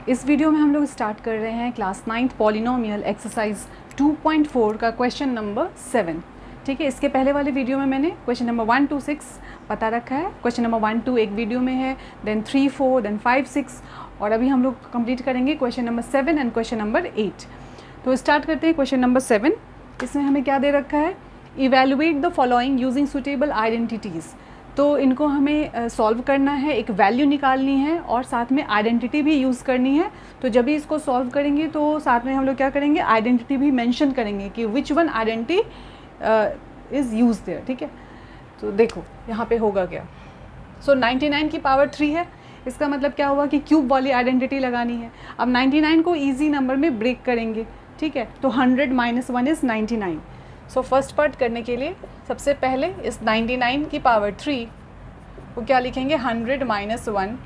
इस वीडियो में हम लोग स्टार्ट कर रहे हैं क्लास 9th पॉलिनोमियल एक्सरसाइज 2.4 का क्वेश्चन नंबर 7। ठीक है, इसके पहले वाले वीडियो में मैंने क्वेश्चन नंबर 1 to 6 बता रखा है। क्वेश्चन नंबर 1 2 एक वीडियो में है, देन 3 4 देन 5 6 और अभी हम लोग कंप्लीट करेंगे question number 7 and question number 8। तो स्टार्ट करते हैं क्वेश्चन नंबर 7। इसमें हमें क्या दे रखा है, evaluate the following using suitable identities. तो इनको हमें सॉल्व करना है, एक वैल्यू निकालनी है और साथ में आइडेंटिटी भी यूज़ करनी है। तो जब भी इसको सॉल्व करेंगे तो साथ में हम लोग क्या करेंगे, आइडेंटिटी भी मेंशन करेंगे कि which one identity is use their. ठीक है, तो देखो यहाँ पे होगा क्या। सो 99 की पावर 3 है, इसका मतलब क्या हुआ कि क्यूब वाली आइडेंटिटी लगानी है। अब 99 को ईजी नंबर में ब्रेक करेंगे। ठीक है, तो 100 - 1 इज़ 99। सो फर्स्ट पार्ट करने के लिए सबसे पहले इस 99 की पावर 3 को क्या लिखेंगे, 100 - 1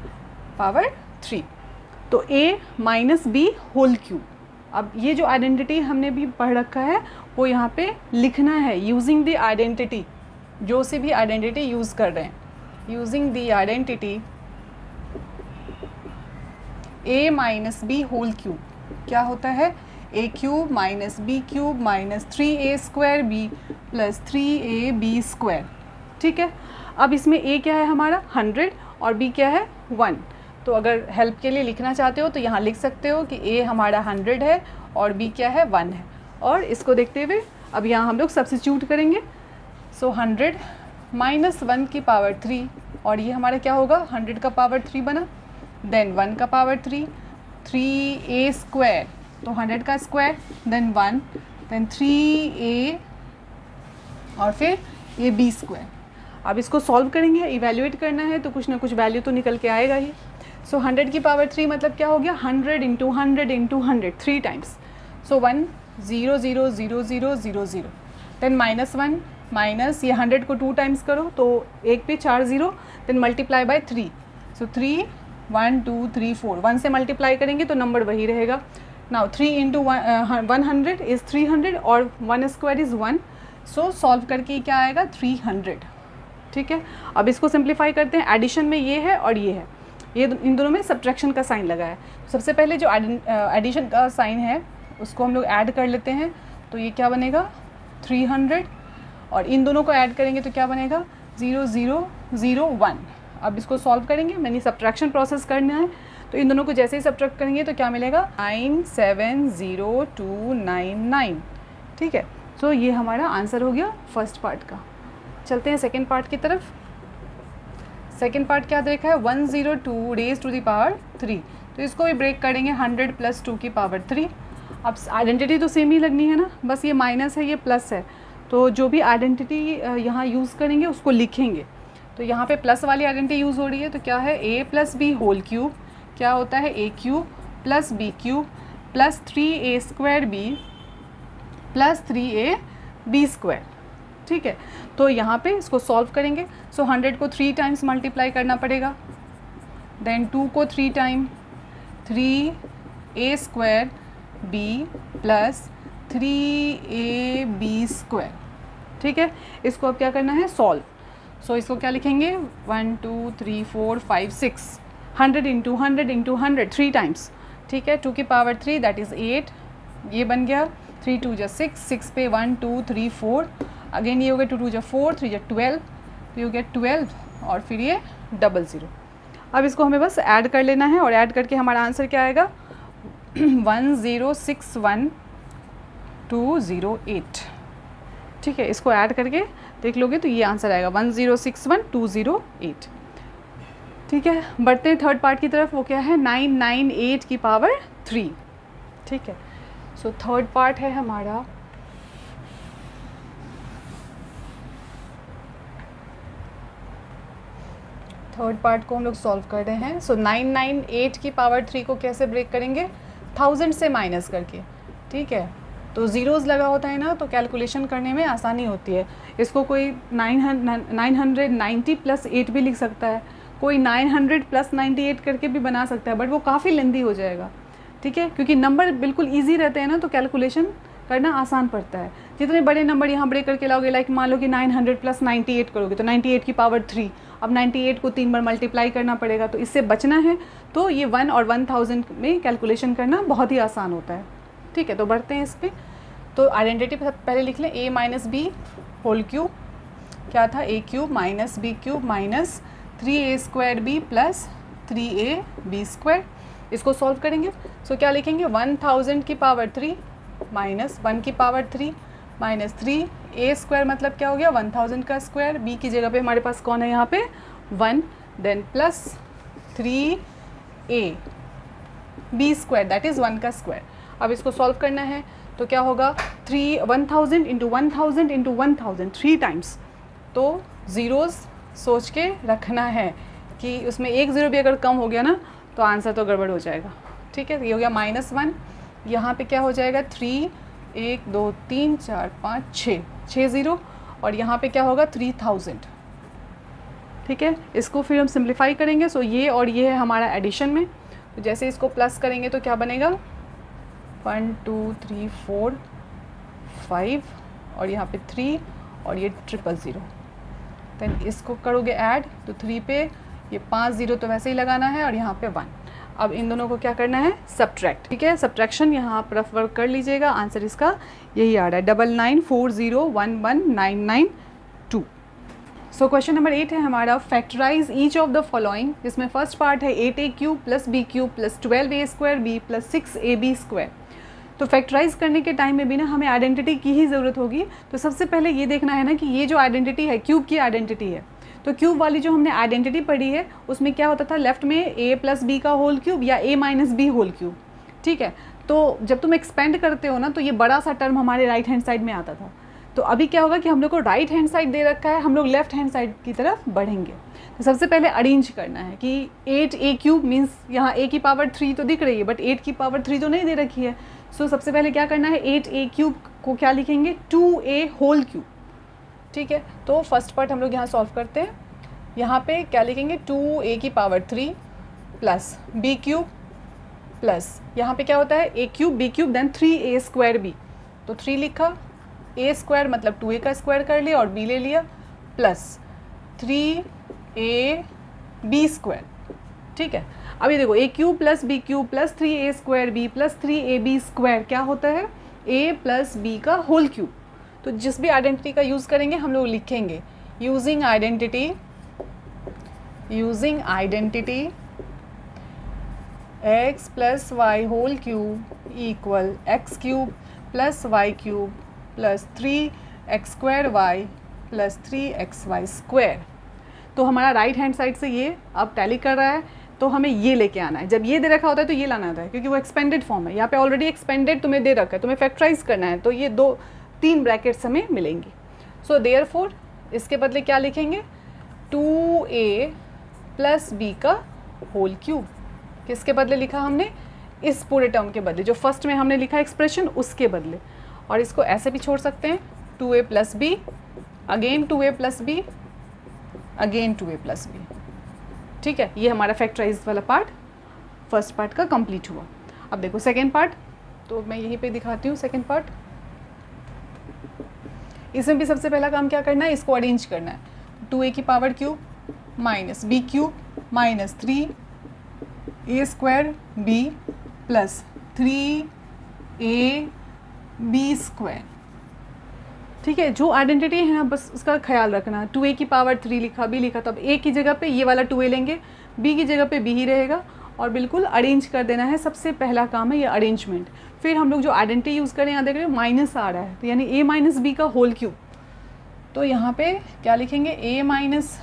पावर 3। तो a - b होल क्यूब। अब ये जो आइडेंटिटी हमने भी पढ़ रखा है वो यहाँ पे लिखना है यूजिंग द आइडेंटिटी। जो सी भी आइडेंटिटी यूज़ कर रहे हैं, using the identity a - b whole cube क्या होता है, a cube minus b cube minus 3a² b plus 3ab square. ठीक है, अब इसमें a क्या है हमारा 100 और b क्या है 1। तो अगर हेल्प के लिए लिखना चाहते हो तो यहाँ लिख सकते हो कि a हमारा 100 है और b क्या है 1 है। और इसको देखते हुए अब यहाँ हम लोग सब्स्टिट्यूट करेंगे। सो 100 - 1 की पावर 3 और ये हमारा क्या होगा, 100 का पावर 3 बना, देन 1 का पावर 3, 3a² तो 100 का स्क्वायर, देन 1, देन 3a और फिर ab²। अब इसको सॉल्व करेंगे, इवैल्यूएट करना है तो कुछ ना कुछ वैल्यू तो निकल के आएगा ही। सो 100 की पावर 3 मतलब क्या हो गया, 100 × 100 × 100 3 टाइम्स। सो 1 0 0 0 0 0 0, देन -1 माइनस ये 100 को 2 टाइम्स करो तो 1 पे 4 0, देन मल्टीप्लाई बाय 3। सो 3 1 2 3 4, 1 से मल्टीप्लाई करेंगे तो नंबर वही रहेगा। नाउ 3 × 100 इज़ 300 और 1² इज़ 1। सो सॉल्व करके क्या आएगा 300। ठीक है, अब इसको सिंप्लीफाई करते हैं। एडिशन में ये है और ये है, ये इन दोनों में सब्ट्रैक्शन का साइन लगा है। सबसे पहले जो एडिशन का साइन है उसको हम लोग ऐड कर लेते हैं। तो ये क्या बनेगा 300 और इन दोनों को ऐड करेंगे तो क्या बनेगा 0 0 0 1। अब इसको सॉल्व करेंगे, मैंने सब्ट्रैक्शन प्रोसेस करना है तो इन दोनों को जैसे ही सब्ट्रैक्ट करेंगे तो क्या मिलेगा 970,299। ठीक है, तो ये हमारा आंसर हो गया फर्स्ट पार्ट का। चलते हैं सेकेंड पार्ट की तरफ। सेकेंड पार्ट क्या देखा है, 102 रेज़ टू द पावर 3। तो इसको भी ब्रेक करेंगे, 100 + 2 की पावर 3। अब आइडेंटिटी तो सेम ही लगनी है ना, बस ये माइनस है ये प्लस है, तो जो भी आइडेंटिटी यहाँ यूज़ करेंगे उसको लिखेंगे। तो यहाँ पे प्लस वाली आइडेंटिटी यूज़ हो रही है तो क्या है a + b होल क्यूब, क्या होता है a cube plus b cube plus 3a² b plus 3ab²। ठीक है, तो यहाँ पे इसको सॉल्व करेंगे। सो 100 को 3 टाइम्स मल्टीप्लाई करना पड़ेगा, देन 2 को 3 time 3a² b plus 3ab²। ठीक है, इसको अब क्या करना है सॉल्व। सो इसको क्या लिखेंगे 1 2 3 4 5 6, 100 × 100 × 100 3 टाइम्स। ठीक है, 2 की पावर 3 दैट इज़ 8, ये बन गया 3 2 = 6, 6 पे 1 2 3 4, अगेन ये हो गया 2 2 = 4, 3 = 12, तो यू गेट 12 और फिर ये 00। अब इसको हमें बस ऐड कर लेना है और ऐड करके हमारा आंसर क्या आएगा 1061208। ठीक है, इसको ऐड करके देख लोगे तो ये आंसर आएगा 1061208। ठीक है, बढ़ते हैं थर्ड पार्ट की तरफ। वो क्या है 998 की पावर 3। ठीक है, सो थर्ड पार्ट है हमारा थर्ड पार्ट को हम लोग सॉल्व कर रहे हैं। सो 998 की पावर 3 को कैसे ब्रेक करेंगे, 1000 से माइनस करके। ठीक है, तो ज़ीरोज़ लगा होता है ना तो कैलकुलेशन करने में आसानी होती है। इसको कोई 990 + 8 भी लिख सकता है, कोई 900 + 98 करके भी बना सकता है, बट वो काफ़ी लेंदी हो जाएगा। ठीक है, क्योंकि नंबर बिल्कुल ईजी रहते हैं ना तो कैलकुलेशन करना आसान पड़ता है। जितने बड़े नंबर यहाँ ब्रेक करके लाओगे, लाइक मान लो कि 900 + 98 करोगे तो 98 की पावर 3, अब 98 को 3 बार मल्टीप्लाई करना पड़ेगा, तो इससे बचना है। तो ये 1 और 1000 में कैलकुलेशन करना बहुत ही आसान होता है। ठीक है, तो बढ़ते हैं इस पर। तो आइडेंटिटी पहले लिख लें, a minus B whole cube क्या था, a cube minus B cube minus 3a square B plus 3ab square. इसको सॉल्व करेंगे सो क्या लिखेंगे, 1000 की पावर 3 माइनस 1 की पावर 3 माइनस 3a स्क्वायर मतलब क्या हो गया 1000 का स्क्वायर, b की जगह पे हमारे पास कौन है यहाँ पे 1, then plus 3ab square that is 1 का स्क्वायर। अब इसको सॉल्व करना है तो क्या होगा 1000 इंटू 1000 इंटू 1000 3 टाइम्स। तो ज़ीरोज़ सोच के रखना है कि उसमें एक ज़ीरो भी अगर कम हो गया ना तो आंसर तो गड़बड़ हो जाएगा। ठीक है, ये हो गया -1, यहाँ पे क्या हो जाएगा 3 1 2 3 4 5 6 ज़ीरो, और यहाँ पे क्या होगा 3000। ठीक है, इसको फिर हम सिंप्लीफाई करेंगे। सो ये और ये है हमारा एडिशन में, तो जैसे इसको प्लस करेंगे तो क्या बनेगा 1 2 3 4 5 और यहाँ पे 3 और ये 000। देन इसको करोगे ऐड तो 3 पे ये 5 ज़ीरो तो वैसे ही लगाना है और यहाँ पे 1। अब इन दोनों को क्या करना है सब्ट्रैक्ट। ठीक है, सब्ट्रैक्शन यहाँ पर रफ वर्क कर लीजिएगा। आंसर इसका यही आ रहा है 9940119992। सो क्वेश्चन नंबर 8 है हमारा, factorise each of the following, जिसमें फर्स्ट पार्ट है 8a cube plus b cube plus 12a square b plus 6ab square. तो फैक्टराइज करने के टाइम में भी ना हमें आइडेंटिटी की ही ज़रूरत होगी। तो सबसे पहले ये देखना है ना कि ये जो आइडेंटिटी है क्यूब की आइडेंटिटी है, तो क्यूब वाली जो हमने आइडेंटिटी पढ़ी है उसमें क्या होता था लेफ्ट में a प्लस बी का होल क्यूब या a minus B whole cube. ठीक है, तो जब तुम एक्सपेंड करते हो ना तो ये बड़ा सा टर्म हमारे राइट हैंड साइड में आता था। तो अभी क्या होगा कि हम लोग को राइट हैंड साइड दे रखा है, हम लोग लेफ्ट हैंड साइड की तरफ बढ़ेंगे। तो सबसे पहले अरेंज करना है कि 8a क्यूब मीन्स यहाँ a की पावर 3 तो दिख रही है बट 8 की पावर 3 तो नहीं दे रखी है। सो सबसे पहले क्या करना है 8a क्यूब को क्या लिखेंगे 2a होल क्यूब। ठीक है, तो फर्स्ट पार्ट हम लोग यहाँ सॉल्व करते हैं। यहाँ पे क्या लिखेंगे 2a की power 3 plus b cube plus यहाँ पे क्या होता है a cube b cube then 3a square b। तो 3 लिखा, a स्क्वायर मतलब 2a का स्क्वायर कर लिया और b ले लिया प्लस 3ab स्क्वायर। ठीक है, अभी देखो a cube plus b cube plus 3a square b plus 3ab square क्या होता है a प्लस b का होल क्यूब। तो जिस भी आइडेंटिटी का यूज़ करेंगे हम लोग लिखेंगे using identity x plus Y whole cube equal X cube plus Y cube plus 3x square Y plus 3xy square. तो हमारा राइट हैंड साइड से ये अब टैली कर रहा है, तो हमें ये लेके आना है। जब ये दे रखा होता है तो ये लाना होता है क्योंकि वो एक्सपेंडेड फॉर्म है। यहाँ पे ऑलरेडी एक्सपेंडेड तुम्हें दे रखा है, तुम्हें फैक्टराइज करना है, तो ये 2-3 ब्रैकेट्स हमें मिलेंगी। सो देयरफॉर इसके बदले क्या लिखेंगे 2a प्लस b का होल क्यूब। किसके बदले लिखा हमने, इस पूरे टर्म के बदले, जो फर्स्ट में हमने लिखा एक्सप्रेशन उसके बदले। और इसको ऐसे भी छोड़ सकते हैं 2a plus B again 2a plus B again 2a plus B. ठीक है, ये हमारा फैक्टराइज वाला पार्ट फर्स्ट पार्ट का कंप्लीट हुआ। अब देखो सेकेंड पार्ट, तो मैं यहीं पे दिखाती हूँ सेकेंड पार्ट। इसमें भी सबसे पहला काम क्या करना है, इसको अरेंज करना है। 2a की power cube minus b cube minus 3a square b plus 3ab square. ठीक है, जो आइडेंटिटी है ना बस उसका ख्याल रखना। 2a की पावर 3 लिखा, b लिखा, तो अब a की जगह पे ये वाला 2a लेंगे, b की जगह पे b ही रहेगा और बिल्कुल अरेंज कर देना है। सबसे पहला काम है ये अरेंजमेंट। फिर हम लोग जो आइडेंटिटी यूज़ करें, यहाँ देख रहे हो माइनस आ रहा है, तो यानी a माइनस बी का होल क्यूब। तो यहाँ पे क्या लिखेंगे a माइनस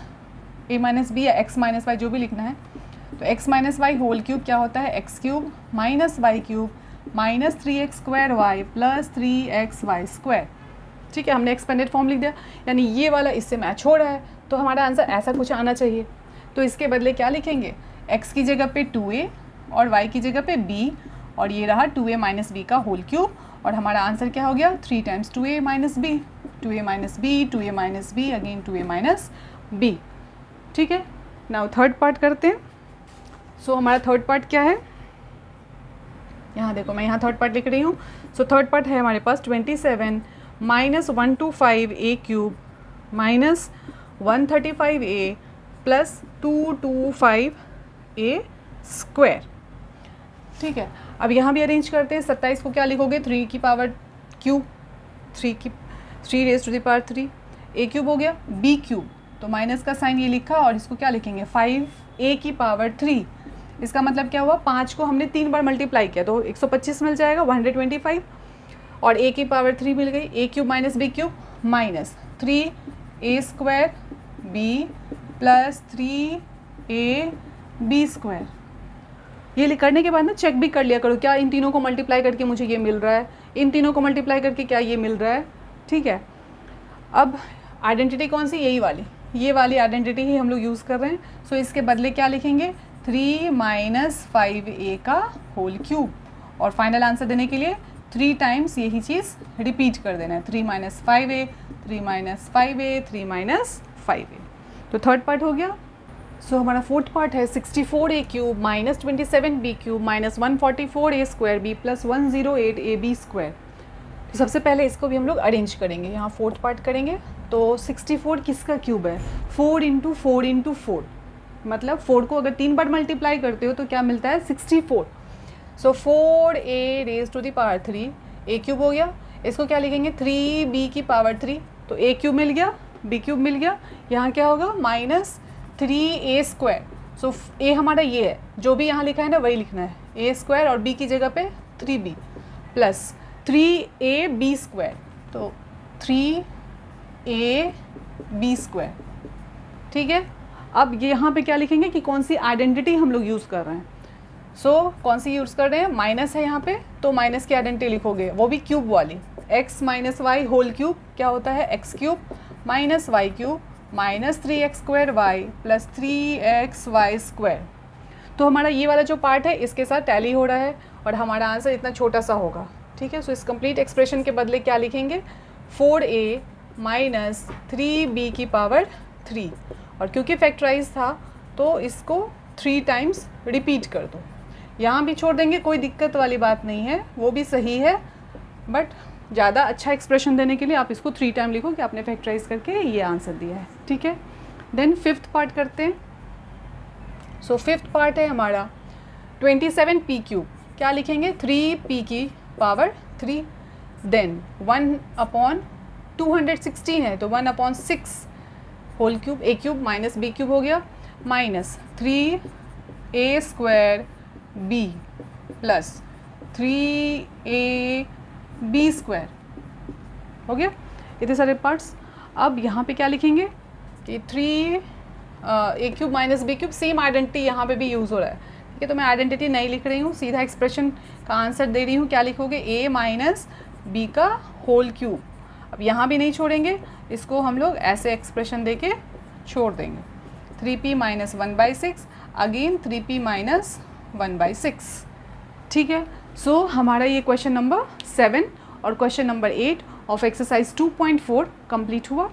बी या x माइनस वाई जो भी लिखना है। तो x minus Y whole cube क्या होता है x cube minus Y cube minus 3x square Y plus 3xy square. ठीक है, हमने एक्सपेंडेड फॉर्म लिख दिया, यानी ये वाला इससे मैच हो रहा है, तो हमारा आंसर ऐसा कुछ आना चाहिए। तो इसके बदले क्या लिखेंगे x की जगह पे 2a और y की जगह पे b और ये रहा 2a माइनस बी का होल क्यूब। और हमारा आंसर क्या हो गया 3 times 2a minus B, 2a minus B, 2a minus B again 2a minus B. ठीक है, नाउ थर्ड पार्ट करते हैं। सो हमारा थर्ड पार्ट क्या है, यहाँ देखो मैं यहाँ थर्ड पार्ट लिख रही हूँ। सो थर्ड पार्ट है हमारे पास 27 minus 125a cube minus 135a plus 225a square. ठीक है, अब यहाँ भी अरेंज करते हैं। 27 को क्या लिखोगे, 3 की power cube, 3 raise to the power 3, a cube हो गया, b क्यूब तो माइनस का साइन ये लिखा और इसको क्या लिखेंगे 5a की पावर 3। इसका मतलब क्या हुआ, 5 को हमने 3 बार मल्टीप्लाई किया तो 125 मिल जाएगा, 125, और a की पावर 3 मिल गई, a cube minus b cube minus 3a square b plus 3ab square. ये करने के बाद ना चेक भी कर लिया करो, क्या इन तीनों को मल्टीप्लाई करके मुझे ये मिल रहा है, इन तीनों को मल्टीप्लाई करके क्या ये मिल रहा है। ठीक है, अब आइडेंटिटी कौन सी, यही वाली, ये वाली आइडेंटिटी ही हम लोग यूज़ कर रहे हैं। सो इसके बदले क्या लिखेंगे 3 माइनस 5a का होल क्यूब, और फाइनल आंसर देने के लिए 3 टाइम्स यही चीज़ रिपीट कर देना है, 3 minus 5a, 3 minus 5a, 3 minus 5a। तो थर्ड पार्ट हो गया। सो हमारा फोर्थ पार्ट है 64a cube minus 27b cube minus 144a square b plus 108ab square. तो सबसे पहले इसको भी हम लोग अरेंज करेंगे, यहाँ फोर्थ पार्ट करेंगे। तो 64 किसका क्यूब है, 4 इंटू 4 इंटू 4, मतलब 4 को अगर 3 बार मल्टीप्लाई करते हो तो क्या मिलता है 64। So 4a raise to the power 3, a cube हो गया, इसको क्या लिखेंगे 3b की पावर 3, तो a क्यूब मिल गया, b क्यूब मिल गया, यहाँ क्या होगा minus 3a square. So a हमारा ये है, जो भी यहाँ लिखा है ना वही लिखना है, a स्क्वायर और b की जगह पे 3b प्लस 3ab स्क्वायर, तो 3ab स्क्वायर। ठीक है, अब ये यहाँ पे क्या लिखेंगे कि कौन सी आइडेंटिटी हम लोग यूज़ कर रहे हैं। सो कौन सी यूज़ कर रहे हैं, माइनस है यहाँ पे तो माइनस की आइडेंटिटी लिखोगे, वो भी क्यूब वाली, x minus Y whole cube क्या होता है x cube minus Y cube minus 3x square Y plus 3xy square. तो हमारा ये वाला जो पार्ट है इसके साथ टैली हो रहा है और हमारा आंसर इतना छोटा सा होगा। ठीक है, सो इस कंप्लीट एक्सप्रेशन के बदले क्या लिखेंगे 4a माइनस 3b की पावर 3, और क्योंकि फैक्टराइज था तो इसको 3 टाइम्स रिपीट कर दो। यहाँ भी छोड़ देंगे, कोई दिक्कत वाली बात नहीं है, वो भी सही है, बट ज़्यादा अच्छा एक्सप्रेशन देने के लिए आप इसको 3 टाइम लिखो कि आपने फैक्टराइज करके ये आंसर दिया है। ठीक है, देन फिफ्थ पार्ट करते हैं। सो फिफ्थ पार्ट है हमारा 27p क्यूब, क्या लिखेंगे 3p की पावर 3, देन 1/216 है तो 1/6 whole cube, a cube minus b cube हो गया, minus 3a square b plus 3ab square हो गया। इतने सारे पार्ट्स। अब यहाँ पे क्या लिखेंगे कि 3a cube minus b cube, same identity यहाँ पे भी यूज़ हो रहा है। ठीक है, तो मैं आइडेंटिटी नहीं लिख रही हूँ, सीधा एक्सप्रेशन का आंसर दे रही हूँ। क्या लिखोगे a माइनस b का होल क्यूब। अब यहाँ भी नहीं छोड़ेंगे, इसको हम लोग ऐसे एक्सप्रेशन दे के छोड़ देंगे, 3p minus 1/6 again 3p minus 1/6। ठीक है, सो हमारा ये क्वेश्चन नंबर 7 और question number 8 of exercise 2.4 complete हुआ।